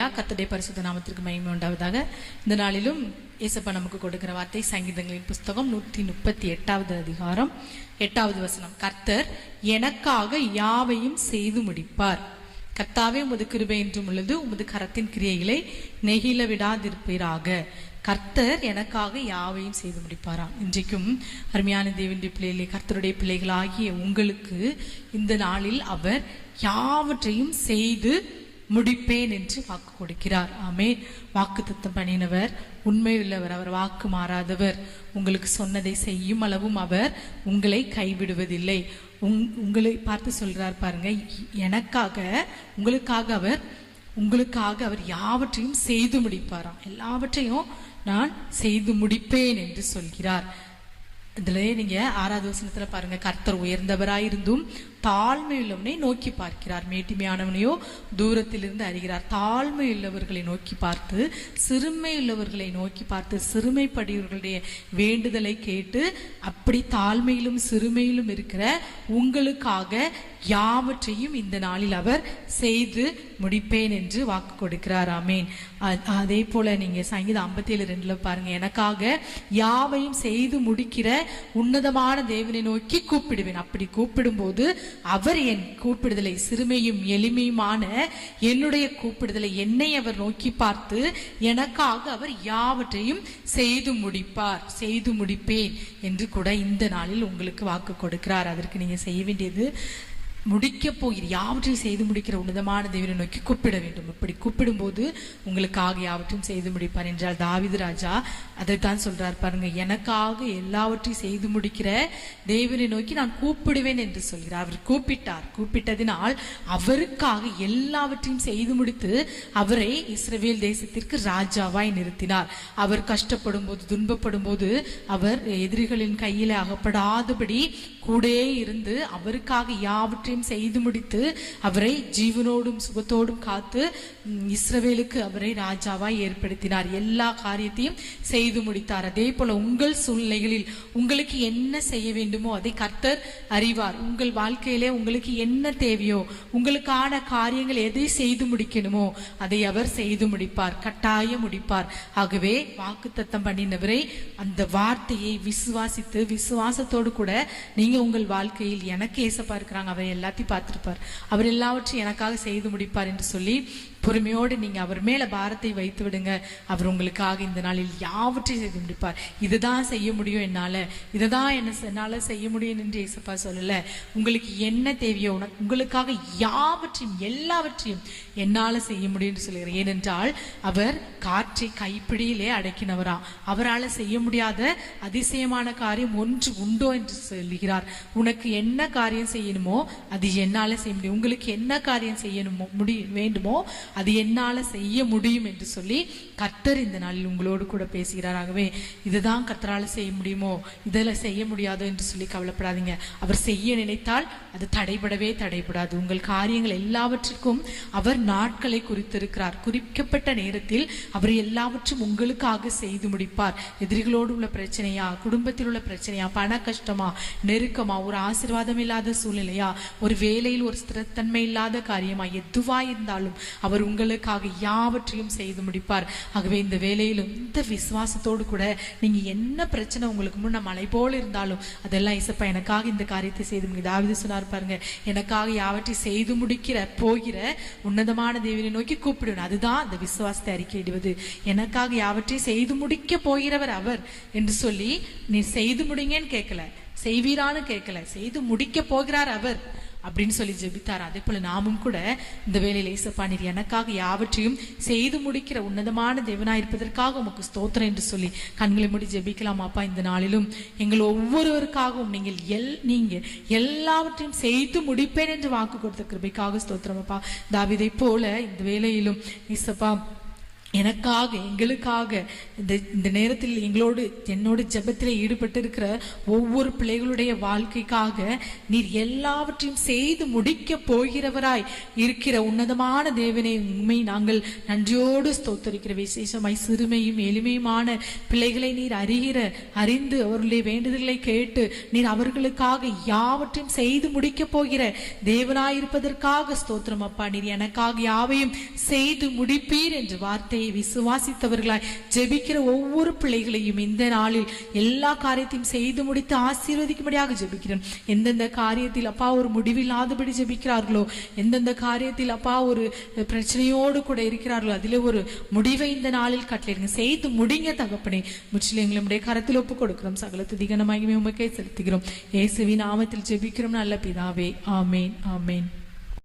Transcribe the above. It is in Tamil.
கர்த்தருடைய பரிசுத்த நாமத்திற்கு மகிமை உண்டாவதாக. இந்த நாளிலும் இயேசப்பா நமக்கு கொடுக்கிற வார்த்தை சங்கீதங்களின் புஸ்தகம் 138வது அதிகாரம் 8வது வசனம். கர்த்தர் எனக்காக யாவையும் செய்து முடிப்பார். கர்த்தாவே, உமது கிருபை என்றும் உள்ளது, உமது கரத்தின் கிரியைகளை நெகிழ விடாதிருப்பீராக. கர்த்தர் எனக்காக யாவையும் செய்து முடிப்பாராம். இன்றைக்கும் அருமையான தேவனுடைய பிள்ளைகளே, கர்த்தருடைய பிள்ளைகளாகிய உங்களுக்கு இந்த நாளில் அவர் யாவற்றையும் செய்து முடிப்பேன் என்று வாக்கு கொடுக்கிறார். ஆமே. வாக்கு தத்தம் பண்ணினவர், உண்மையுள்ளவர், அவர் வாக்கு மாறாதவர். உங்களுக்கு சொன்னதை செய்யும் அளவும் அவர் உங்களை கைவிடுவதில்லை. உங்களை பார்த்து சொல்றார் பாருங்க, உங்களுக்காக அவர் யாவற்றையும் செய்து முடிப்பாராம். எல்லாவற்றையும் நான் செய்து முடிப்பேன் என்று சொல்கிறார். இதுல நீங்க 6வது வசனத்துல பாருங்க, கர்த்தர் உயர்ந்தவராயிருந்தும் தாழ்மையுள்ளவனை நோக்கி பார்க்கிறார், மேட்டிமையானவனையோ தூரத்திலிருந்து அறிகிறார். தாழ்மையுள்ளவர்களை நோக்கி பார்த்து, சிறுமையுள்ளவர்களை நோக்கி பார்த்து, சிறுமைப்படுவர்களுடைய வேண்டுதலை கேட்டு, அப்படி தாழ்மையிலும் சிறுமையிலும் இருக்கிற உங்களுக்காக யாவற்றையும் இந்த நாளில் அவர் செய்து முடிப்பேன் என்று வாக்கு கொடுக்கிறார். ஆமேன். அதே போல நீங்க சங்கீதம் 57:2 பாருங்க, எனக்காக யாவையும் செய்து முடிக்கிற உன்னதமான தேவனை நோக்கி கூப்பிடுவேன். அப்படி கூப்பிடும் போது அவர் என் கூப்பிடுதலை, சிறுமையும் எளிமையுமான என்னுடைய கூப்பிடுதலை, என்னை அவர் நோக்கி பார்த்து எனக்காக அவர் யாவற்றையும் செய்து முடிப்பார், செய்து முடிப்பேன் என்று கூட இந்த நாளில் உங்களுக்கு வாக்கு கொடுக்கிறார். அதற்கு நீங்க செய்ய வேண்டியது, முடிக்க போகிற யாவற்றையும் செய்து முடிக்கிற உன்னதமான தேவனை நோக்கி கூப்பிட வேண்டும். இப்படி கூப்பிடும் போது உங்களுக்காக யாவற்றையும் செய்து முடிப்பார் என்றால் தாவீது ராஜா அதைத்தான் சொல்றார் பாருங்க, எனக்காக எல்லாவற்றையும் செய்து முடிக்கிற தேவனை நோக்கி நான் கூப்பிடுவேன் என்று சொல்கிறார். அவர் கூப்பிட்டார். கூப்பிட்டதினால் அவருக்காக எல்லாவற்றையும் செய்து முடித்து அவரை இஸ்ரவேல் தேசத்திற்கு ராஜாவாய் நிறுத்தினார். அவர் கஷ்டப்படும் போது, துன்பப்படும் போது அவர் எதிரிகளின் கையில அகப்படாதபடி கூட இருந்து அவருக்காக யாவற்றையும் செய்து முடித்து அவரை ஜீவனோடும் சுகத்தோடும் காத்து இஸ்ரவேலுக்கு அவரை ராஜாவாய் ஏற்படுத்தினார். எல்லா காரியத்தையும் செய்து முடித்தார். அதே போல உங்கள் சூழ்நிலைகளில் உங்களுக்கு என்ன செய்ய வேண்டுமோ அதை கர்த்தர் அறிவார். உங்கள் வாழ்க்கையிலே உங்களுக்கு என்ன தேவையோ, உங்களுக்கான காரியங்கள் எதை செய்து முடிக்கணுமோ அதை அவர் செய்து முடிப்பார், கட்டாயம் முடிப்பார். ஆகவே வாக்குத்தத்தம் பண்ணினவரை, அந்த வார்த்தையை விசுவாசித்து விசுவாசத்தோடு கூட நீங்க உங்கள் வாழ்க்கையில் எனக்கு ஏசப்பா இருக்கிறாங்க, அவர் எல்லாத்தையும் பார்த்திருப்பார், அவர் எல்லாவற்றையும் எனக்காக செய்து முடிப்பார் என்று சொல்லி பொறுமையோடு நீங்க அவர் மேல பாரத்தை வைத்து விடுங்க. அவர் உங்களுக்காக இந்த நாளில் யாவற்றையும் செய்து முடிப்பார். இதுதான் செய்ய முடியும் என்னால, இதுதான் என்னால செய்ய முடியும் என்று ஏசப்பா சொல்லல. உங்களுக்கு என்ன தேவையோ உங்களுக்காக யாவற்றையும் எல்லாவற்றையும் என்னால செய்ய முடியும் என்று சொல்கிறார். ஏனென்றால் அவர் காற்றை கைப்பிடியிலே அடக்கினவரா. அவரால் செய்ய முடியாத அதிசயமான காரியம் ஒன்று உண்டோ என்று சொல்கிறார். உனக்கு என்ன காரியம் செய்யணுமோ அது என்னால செய்ய முடியும், உங்களுக்கு என்ன காரியம் செய்யணுமோ வேண்டுமோ அது என்னால செய்ய முடியும் என்று சொல்லி கர்த்தர் இந்த நாளில் உங்களோடு கூட பேசுகிறார். ஆகவே இதுதான் கர்த்தரால செய்ய முடியுமோ, இதெல்லாம் செய்ய முடியாதோ என்று சொல்லி கவலைப்படாதீங்க. அவர் செய்ய நினைத்தால் அது தடைபடாது. உங்கள் காரியங்கள் எல்லாவற்றிற்கும் அவர் நாட்களை குறித்திருக்கிறார். குறிக்கப்பட்ட நேரத்தில் அவர் எல்லாவற்றும் உங்களுக்காக செய்து முடிப்பார். எதிரிகளோடு உள்ள பிரச்சனையா, குடும்பத்தில் உள்ள பிரச்சனையா, பண கஷ்டமா, நெருக்கமா, ஒரு ஆசீர்வாதம் இல்லாத சூழ்நிலையா, ஒரு வேலையில் ஒரு ஸ்திரத்தன்மை இல்லாத காரியமா, எதுவா இருந்தாலும் அவர் உங்களுக்காக யாவற்றையும் செய்து முடிப்பார். ஆகவே இந்த வேலையிலும் இந்த விசுவாசத்தோடு கூட நீங்க என்ன பிரச்சனை உங்களுக்கு முன்ன மலை போல இருந்தாலும் அதெல்லாம் இசப்பா எனக்காக இந்த காரியத்தை செய்து முடியும். தாவீது சொன்னார் பாருங்க, எனக்காக யாவற்றையும் செய்து முடிக்கிற போகிற உன்னதமான தேவனை நோக்கி கூப்பிடுவேன். அதுதான் அந்த விசுவாசத்தை அறிக்கையிடுவது. எனக்காக யாவற்றையும் செய்து முடிக்க போகிறவர் அவர் என்று சொல்லி நீ செய்து முடிங்கன்னு கேட்கல, செய்வீரான்னு கேட்கல, செய்து முடிக்க போகிறார் அவர் அப்படின்னு சொல்லி ஜெபித்தார். அதே போல நாமும் கூட இந்த வேளையில ஏசப்பா நீர் எனக்காக யாவற்றையும் செய்து முடிக்கிற உன்னதமான தேவனாயிருப்பதற்காக உமக்கு ஸ்தோத்திரம் என்று சொல்லி கண்களை மூடி ஜெபிக்கலாமாப்பா. இந்த நாளிலும் எங்கள் ஒவ்வொருவருக்காகவும் நீங்க எல்லாவற்றையும் செய்து முடிப்பேன் என்று வாக்கு கொடுத்த கிருபைக்காக ஸ்தோத்திரமாப்பா. தாவீதை போல இந்த வேளையிலும் ஏசப்பா எனக்காக எங்களுக்காக இந்த நேரத்தில் என்னோடு ஜெபத்தில் ஈடுபட்டிருக்கிற ஒவ்வொரு பிள்ளைகளுடைய வாழ்க்கைக்காக நீர் எல்லாவற்றையும் செய்து முடிக்க போகிறவராய் இருக்கிற உன்னதமான தேவனை உண்மை நாங்கள் நன்றியோடு ஸ்தோத்தரிக்கிற. விசேஷமாய் சிறுமையும் எளிமையுமான பிள்ளைகளை நீர் அறிந்து அவர்களுடைய வேண்டுதல்களை கேட்டு நீர் அவர்களுக்காக யாவற்றையும் செய்து முடிக்க போகிற தேவனாயிருப்பதற்காக ஸ்தோத்திரம் அப்பா. நீர் எனக்காக யாவையும் செய்து முடிப்பீர் என்று வார்த்தை விசுவாசித்தவர்களாய் ஜெபிக்கிற ஒவ்வொரு பிள்ளைகளையும் இந்த நாளில் எல்லா காரியத்தையும் செய்து முடித்து ஆசீர்வதிக்கும்படியாக ஜெபிக்கிறேன். எந்தெந்த காரியத்தில் அப்பா ஒரு முடிவில்லாதபடி ஜெபிக்கிறார்களோ, எந்தெந்த காரியத்தில் அப்பா ஒரு பிரச்சனையோடு கூட இருக்கிறார்களோ, அதிலே ஒரு முடிவை இந்த நாளில் கட்டளையிடுங்க. செய்து முடிங்க தகப்பனே. முற்றிலும் எங்களுடைய கரத்தில் ஒப்புக் கொடுக்கிறோம். சகல துதிகன மகிமை உமக்கே செலுத்துகிறோம். இயேசுவின் நாமத்தில் ஜெபிக்கிறோம் நல்ல பிதாவே. ஆமேன், ஆமேன்.